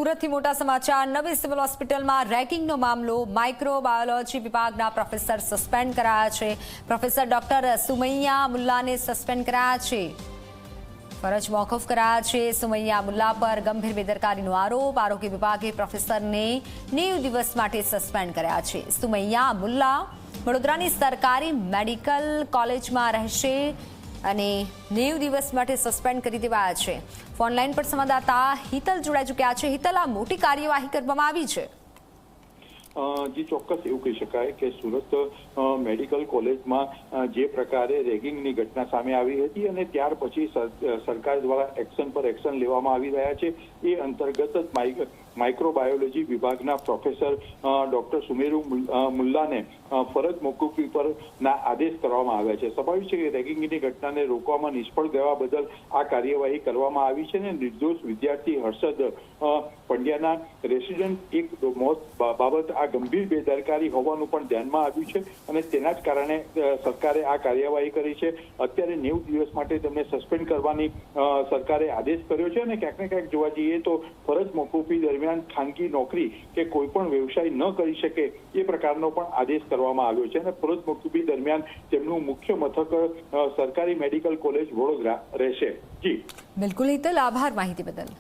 સુરતથી મોટા સમાચાર। નવી સિવિલ હોસ્પિટલમાં રેગિંગનો મામલો। માઇક્રોબાયોલોજી વિભાગના પ્રોફેસર સસ્પેન્ડ કરાયા છે। પ્રોફેસર ડોક્ટર સુમૈયા મુલ્લાને સસ્પેન્ડ કરાયા છે, ફરજ મોકૂફ કરાયા છે। સુમૈયા મુલ્લા પર ગંભીર બેદરકારીનો આરોપ। આરોગ્ય વિભાગે પ્રોફેસરને 90 દિવસ માટે સસ્પેન્ડ કર્યા છે। સુમૈયા મુલ્લા વડોદરાની સરકારી મેડિકલ કોલેજમાં રહેશે અને 90 દિવસ માટે સસ્પેન્ડ કરી દેવાયા છે। ફોનલાઈન પર સંવાદદાતા હિતલ જોડાઈ ચૂક્યા છે। હિતલ, આ મોટી કાર્યવાહી કરવામાં આવી છે। જી ચોક્કસ એવું કહી શકાય કે સુરત મેડિકલ કોલેજમાં જે પ્રકારે રેગિંગની ઘટના સામે આવી હતી અને ત્યાર પછી સરકાર દ્વારા એક્શન પર એક્શન લેવામાં આવી રહ્યા છે, એ અંતર્ગત જ માઇક્રોબાયોલોજી વિભાગના પ્રોફેસર ડોક્ટર સુમેરુ મુલ્લાને ફરજ મોકૂફી પરના આદેશ કરવામાં આવ્યા છે। સ્વાભાવિક છે કે રેગિંગની ઘટનાને રોકવામાં નિષ્ફળ ગયા બદલ આ કાર્યવાહી કરવામાં આવી છે અને નિર્દોષ વિદ્યાર્થી હર્ષદ પંડ્યાના રેસિડન્ટ એક મોત બાબત આ ગંભીર બેદરકારી હોવાનું પણ ધ્યાનમાં આવ્યું છે અને તેના જ કારણે સરકારે આ કાર્યવાહી કરી છે। અત્યારે 90 દિવસ માટે તેમને સસ્પેન્ડ કરવાની સરકારે આદેશ કર્યો છે અને ક્યાંક ને ક્યાંક જોવા જઈએ તો ફરજ મોકૂફી દરમિયાન ખાનગી નોકરી કે કોઈ પણ વ્યવસાય ન કરી શકે એ પ્રકારનો પણ આદેશ કરવામાં આવ્યો છે અને ફરજ મોકૂફી દરમિયાન તેમનું મુખ્ય મથક સરકારી મેડિકલ કોલેજ વડોદરા રહેશે। જી બિલકુલ હિતલ, આભાર માહિતી બદલ।